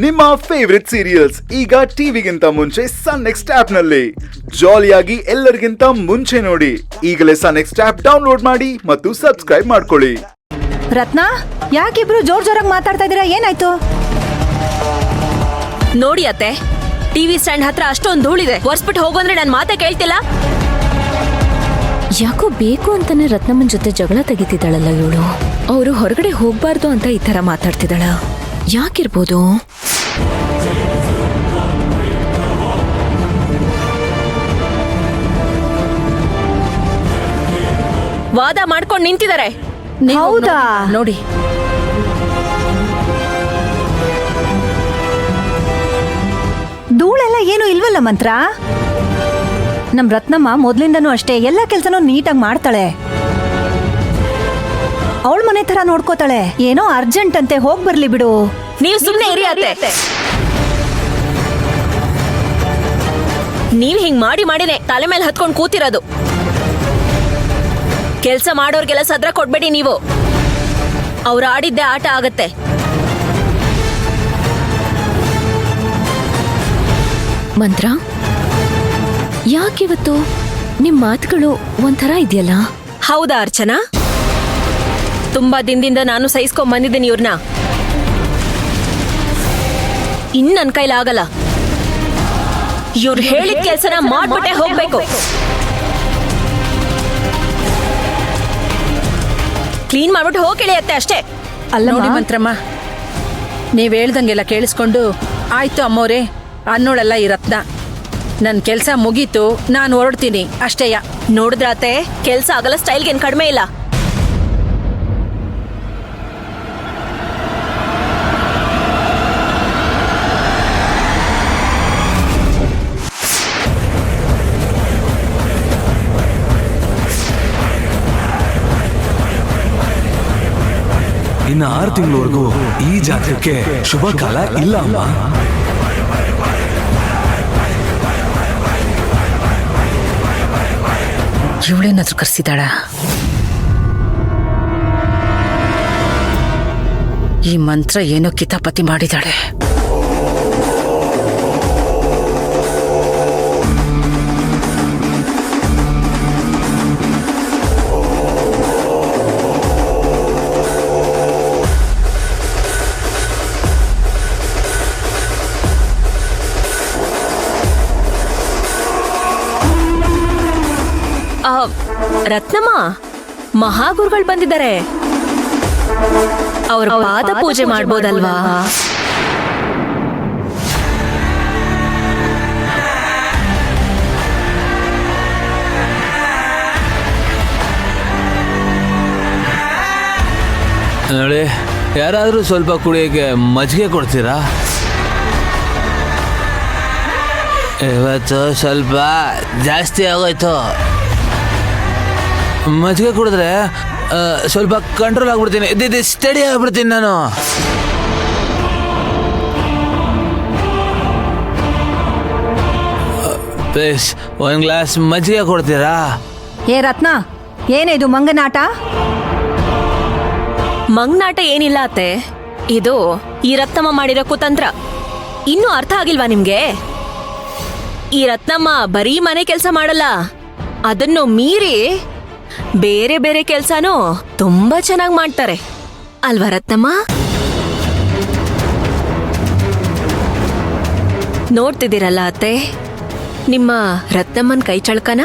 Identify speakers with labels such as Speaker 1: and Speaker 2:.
Speaker 1: ನಿಮ್ಮ favourite serials ಈಗ ಟಿವಿಗಿಂತ ಮುಂಚೆ ಸನ್ ನೆಕ್ಸ್ಟ್ ಆಪ್ ನಲ್ಲಿ ಜಾಲಿಯಾಗಿ ಎಲ್ಲರಿಗಿಂತ ಮುಂಚೆ ನೋಡಿ. ಈಗಲೇ ಸನ್ ನೆಕ್ಸ್ಟ್ ಆಪ್ ಡೌನ್ಲೋಡ್ ಮಾಡಿ ಮತ್ತು ಸಬ್ಸ್ಕ್ರೈಬ್ ಮಾಡ್ಕೊಳ್ಳಿ.
Speaker 2: ರತ್ನ, ಯಾಕಿಬ್ರು ಜೋರಾಗಿ ಮಾತಾಡ್ತಾ ಇದೀರಾ? ಏನಾಯ್ತು?
Speaker 3: ನೋಡಿ ಅತ್ತೆ, ಟಿವಿ ಸ್ಟ್ಯಾಂಡ್ ಹತ್ರ ಅಷ್ಟೊಂದು ಧೂಳಿದೆ. ಒರ್ಸ್ಬಿಟ್ಟು ಹೋಗೋಂದ್ರೆ ನನ್ ಮಾತೆ ಕೇಳ್ತಿಲ್ಲ.
Speaker 4: ಯಾಕೋ ಬೇಕು ಅಂತಾನೆ ರತ್ನಮ್ಮನ್ ಜೊತೆ ಜಗಳ ತೆಗಿತಿದ್ದಾಳಲ್ಲ ಇವಳು. ಅವರು ಹೊರಗಡೆ ಹೋಗ್ಬಾರ್ದು ಅಂತ ಈ ತರ ಮಾತಾಡ್ತಿದ್ದಾಳ. ಯಾಕಿರ್ಬೋದು?
Speaker 3: ವಾದ ಮಾಡ್ಕೊಂಡು ನಿಂತಿದ್ದಾರೆ.
Speaker 2: ಹೌದಾ?
Speaker 4: ನೋಡಿ,
Speaker 2: ಧೂಳೆಲ್ಲ ಏನು ಇಲ್ವಲ್ಲ ಮಂತ್ರ. ನಮ್ ರತ್ನಮ್ಮ ಮೊದ್ಲಿಂದನೂ ಅಷ್ಟೇ ಎಲ್ಲ ಕೆಲ್ಸನೂ ನೀಟಾಗಿ ಮಾಡ್ತಾಳೆ. ಅವಳ ಮನೆ ತರ ನೋಡ್ಕೋತಾಳೆ. ಏನೋ ಅರ್ಜೆಂಟ್ ಅಂತೆ, ಹೋಗ್ ಬರ್ಲಿ ಬಿಡು.
Speaker 3: ನೀವು ಸುಮ್ನೆ ಇರಿ ಅತ್ತೆ. ನೀವ್ ಹಿಂಗ್ ಮಾಡಿ ಮಾಡಿನೇ ತಲೆ ಮೇಲೆ ಹತ್ಕೊಂಡ್ ಕೂತಿರೋದು. ಕೆಲ್ಸ ಮಾಡೋರ್ಗೆಲ್ಲ ಸದ್ರ ಕೊಡ್ಬೇಡಿ ನೀವು. ಅವ್ರು ಆಡಿದ್ದೆ ಆಟ ಆಗತ್ತೆ.
Speaker 4: ಮಂತ್ರ, ಯಾಕಿವತ್ತು ನಿಮ್ ಮಾತುಗಳು ಒಂಥರ ಇದೆಯಲ್ಲ?
Speaker 3: ಹೌದಾ ಅರ್ಚನಾ? ತುಂಬಾ ದಿನದಿಂದ ನಾನು ಸಹಿಸ್ಕೊಂಡ್ ಬಂದಿದ್ದೀನಿ ಇವ್ರನ್ನ. ಇನ್ ನನ್ ಕೈಲಾಗಲ್ಲ. ಇವ್ರು ಹೇಳಿದ ಕೆಲ್ಸನ ಮಾಡ್ಬಿಟ್ಟೆ ಹೋಗ್ಬೇಕು. ಕ್ಲೀನ್ ಮಾಡ್ಬಿಟ್ಟು ಹೋಗಿ ಅತ್ತೆ ಅಷ್ಟೇ.
Speaker 2: ಅಲ್ಲ
Speaker 5: ನೋಡಿ ಮಂತ್ರಮ್ಮ, ನೀವ್ ಹೇಳ್ದಂಗೆಲ್ಲ ಕೇಳಿಸ್ಕೊಂಡು ಆಯ್ತು ಅಮ್ಮೋರೆ ಅನ್ನೋಳಲ್ಲ ಈ ರತ್ನ. ನನ್ ಕೆಲ್ಸ ಮುಗೀತು, ನಾನು ಹೊರಡ್ತೀನಿ ಅಷ್ಟೇಯ.
Speaker 3: ನೋಡಿದ್ರಾತೆ, ಕೆಲ್ಸ ಆಗಲ್ಲ, ಸ್ಟೈಲ್ಗೇನ್ ಕಡಿಮೆ ಇಲ್ಲ.
Speaker 6: ಇನ್ನು 6 ತಿಂಗಳವರೆಗೂ ಈ ಜಾತಕಕ್ಕೆ ಶುಭ ಕಾಲ ಇಲ್ಲ ಅಮ್ಮ.
Speaker 5: ಇವಳೇನಾದ್ರೂ ಕರ್ಸಿದಾಳ? ಈ ಮಂತ್ರ ಏನೋ ಕಿತಾಪತಿ ಮಾಡಿದಾಳೆ.
Speaker 3: ರತ್ನಮ್ಮ, ಮಹಾಗುರುಗಳು ಬಂದಿದ್ದಾರೆ. ಅವ್ರ ಪಾದ ಪೂಜೆ ಮಾಡ್ಬೋದಲ್ವಾ?
Speaker 7: ನೋಡಿ, ಯಾರಾದ್ರೂ ಸ್ವಲ್ಪ ಕುಡಿಯೋಕೆ ಮಜ್ಜಿಗೆ ಕೊಡ್ತೀರಾ? ಇವತ್ತು ಸ್ವಲ್ಪ ಜಾಸ್ತಿ ಆಗೋಯ್ತು. ಮಜ್ಜಿಗೆ ಕುಡಿದ್ರೆ ಸ್ವಲ್ಪ ಕಂಟ್ರೋಲ್ ಆಗ್ಬಿಡ್ತೀನಿ, ಸ್ಟಡಿ ಆಗ್ಬಿಡ್ತೀನಿ ನಾನು. ಪ್ಲೀಸ್ 1 ಗ್ಲಾಸ್ ಮಜ್ಜಿಗೆ ಕೊಡ್ತೀರಾ?
Speaker 2: ಏ ರತ್ನ, ಏನಿದು ಮಂಗನಾಟ?
Speaker 3: ಮಂಗ್ನಾಟ ಏನಿಲ್ಲ ಅತ್ತೆ, ಇದು ಈ ರತ್ನಮ್ಮ ಮಾಡಿರೋ ಕುತಂತ್ರ. ಇನ್ನೂ ಅರ್ಥ ಆಗಿಲ್ವಾ ನಿಮ್ಗೆ? ಈ ರತ್ನಮ್ಮ ಬರೀ ಮನೆ ಕೆಲಸ ಮಾಡಲ್ಲ, ಅದನ್ನು ಮೀರಿ ಬೇರೆ ಬೇರೆ ಕೆಲ್ಸನೂ ತುಂಬಾ ಚೆನ್ನಾಗಿ ಮಾಡ್ತಾರೆ ಅಲ್ವಾ ರತ್ನಮ್ಮ? ನೋಡ್ತಿದ್ದೀರಲ್ಲ ಅತ್ತೆ, ನಿಮ್ಮ ರತ್ನಮ್ಮನ್ ಕೈ ಚಳಕನ.